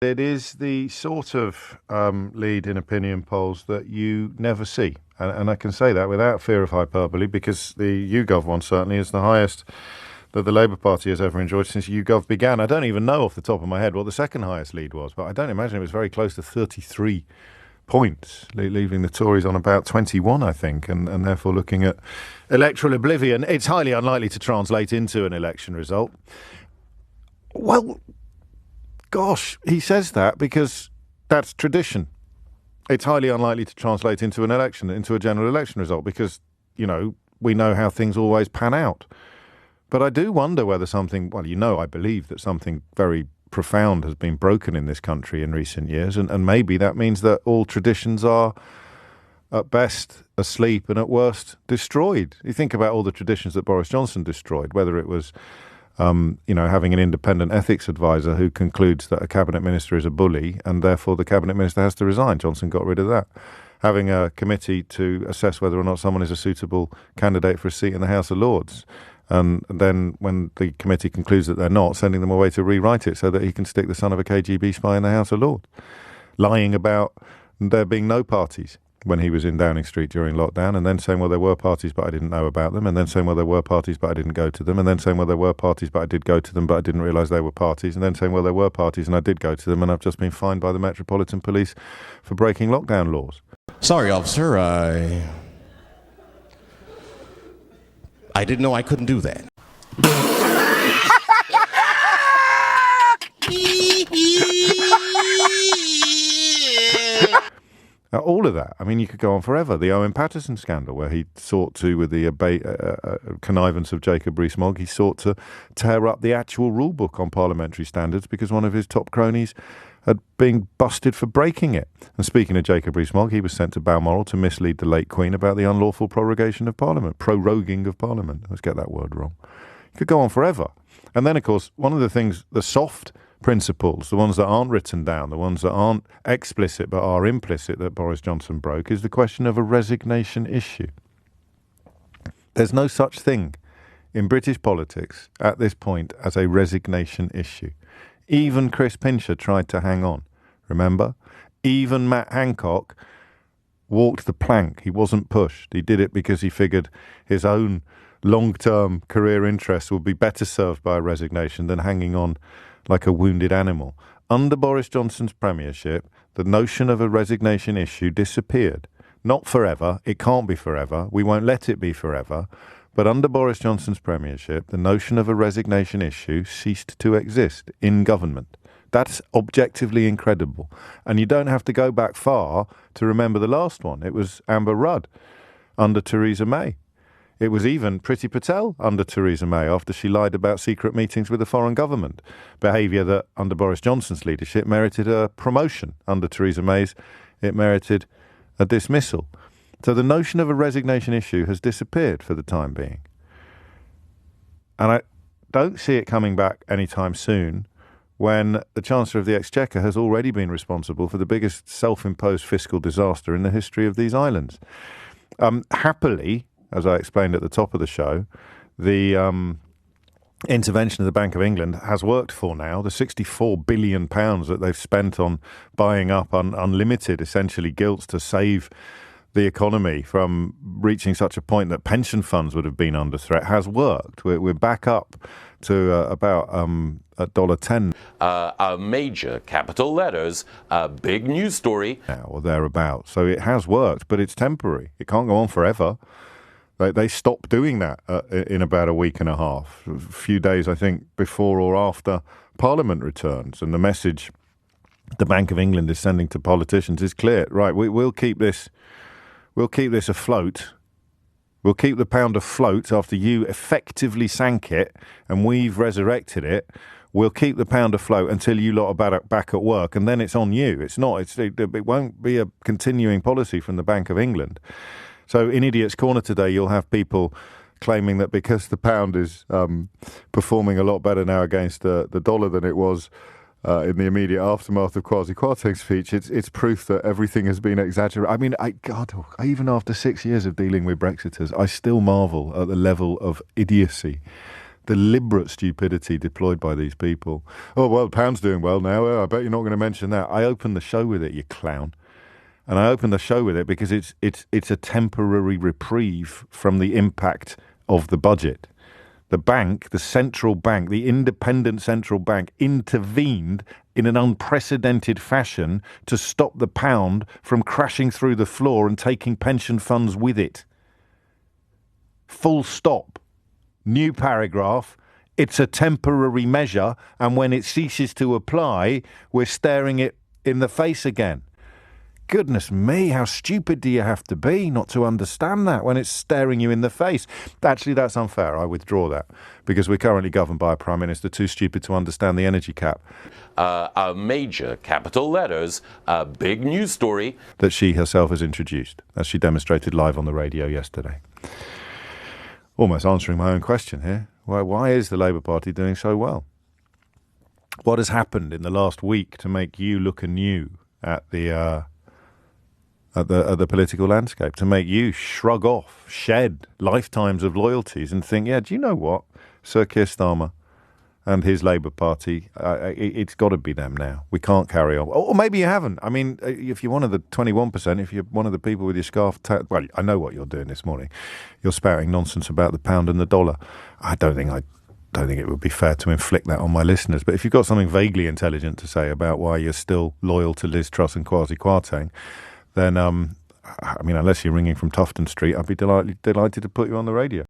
It is the sort of lead in opinion polls that you never see. And I can say that without fear of hyperbole, because the YouGov one certainly is the highest that the Labour Party has ever enjoyed since YouGov began. I don't even know off the top of my head what the second highest lead was, but I don't imagine it was very close to 33 points, leaving the Tories on about 21, I think, and therefore looking at electoral oblivion. It's highly unlikely to translate into an election result. Well, gosh, he says that because that's tradition. It's highly unlikely to translate into an election, into a general election result, because, we know how things always pan out. But I do wonder whether something, I believe that something very profound has been broken in this country in recent years, and maybe that means that all traditions are at best asleep and at worst destroyed. You think about all the traditions that Boris Johnson destroyed, whether it was having an independent ethics advisor who concludes that a cabinet minister is a bully and therefore the cabinet minister has to resign. Johnson got rid of that. Having a committee to assess whether or not someone is a suitable candidate for a seat in the House of Lords. And then when the committee concludes that they're not, sending them away to rewrite it so that he can stick the son of a KGB spy in the House of Lords. Lying about there being no parties when he was in Downing Street during lockdown, and then saying, well, there were parties, but I didn't know about them, and then saying, well, there were parties, but I didn't go to them, and then saying, well, there were parties, but I did go to them, but I didn't realise they were parties, and then saying, well, there were parties, and I did go to them, and I've just been fined by the Metropolitan Police for breaking lockdown laws. Sorry, officer, I didn't know I couldn't do that. Now, all of that, you could go on forever. The Owen Paterson scandal, where he sought to, with the connivance of Jacob Rees-Mogg, he sought to tear up the actual rule book on parliamentary standards because one of his top cronies had been busted for breaking it. And speaking of Jacob Rees-Mogg, he was sent to Balmoral to mislead the late Queen about the unlawful prorogation of Parliament. Proroguing of Parliament. Let's get that word wrong. You could go on forever. And then, of course, one of the things, the soft principles, the ones that aren't written down, the ones that aren't explicit but are implicit that Boris Johnson broke, is the question of a resignation issue. There's no such thing in British politics at this point as a resignation issue. Even Chris Pincher tried to hang on, remember? Even Matt Hancock walked the plank. He wasn't pushed. He did it because he figured his own long-term career interests would be better served by a resignation than hanging on like a wounded animal. Under Boris Johnson's premiership, the notion of a resignation issue disappeared. Not forever. It can't be forever. We won't let it be forever. But under Boris Johnson's premiership, the notion of a resignation issue ceased to exist in government. That's objectively incredible. And you don't have to go back far to remember the last one. It was Amber Rudd under Theresa May. It was even Priti Patel under Theresa May after she lied about secret meetings with the foreign government. Behaviour that, under Boris Johnson's leadership, merited a promotion. Under Theresa May's, it merited a dismissal. So the notion of a resignation issue has disappeared for the time being. And I don't see it coming back anytime soon when the Chancellor of the Exchequer has already been responsible for the biggest self-imposed fiscal disaster in the history of these islands. Happily, as I explained at the top of the show, the intervention of the Bank of England has worked for now. The £64 billion that they've spent on buying up unlimited, essentially, gilts to save the economy from reaching such a point that pension funds would have been under threat has worked. We're back up to about $1.10. A major capital letters, a big news story. Now, or thereabouts. So it has worked, but it's temporary. It can't go on forever. They stopped doing that in about a week and a half, a few days, I think, before or after Parliament returns. And the message the Bank of England is sending to politicians is clear. Right, we'll keep this afloat. We'll keep the pound afloat after you effectively sank it and we've resurrected it. We'll keep the pound afloat until you lot are back at work, and then it's on you. It won't be a continuing policy from the Bank of England. So in Idiot's Corner today, you'll have people claiming that because the pound is performing a lot better now against the dollar than it was in the immediate aftermath of Kwasi Kwarteng's speech, it's proof that everything has been exaggerated. Even after 6 years of dealing with Brexiters, I still marvel at the level of idiocy deliberate stupidity deployed by these people. Oh, well, the pound's doing well now. I bet you're not going to mention that. I opened the show with it, you clown. And I opened the show with it because it's a temporary reprieve from the impact of the budget. The bank, the central bank, the independent central bank intervened in an unprecedented fashion to stop the pound from crashing through the floor and taking pension funds with it. Full stop. New paragraph. It's a temporary measure, and when it ceases to apply, we're staring it in the face again. Goodness me, how stupid do you have to be not to understand that when it's staring you in the face? Actually, that's unfair. I withdraw that, because we're currently governed by a Prime Minister too stupid to understand the energy cap. A major capital letters, a big news story that she herself has introduced, as she demonstrated live on the radio yesterday. Almost answering my own question here. Why is the Labour Party doing so well? What has happened in the last week to make you look anew at the political landscape, to make you shrug off, shed lifetimes of loyalties and think, yeah, do you know what? Sir Keir Starmer and his Labour Party, it's got to be them now. We can't carry on. Or maybe you haven't. I mean, if you're one of the 21%, if you're one of the people with your scarf, well, I know what you're doing this morning. You're spouting nonsense about the pound and the dollar. I don't think it would be fair to inflict that on my listeners. But if you've got something vaguely intelligent to say about why you're still loyal to Liz Truss and Kwasi Kwarteng, then, I mean, unless you're ringing from Tufton Street, I'd be delighted to put you on the radio.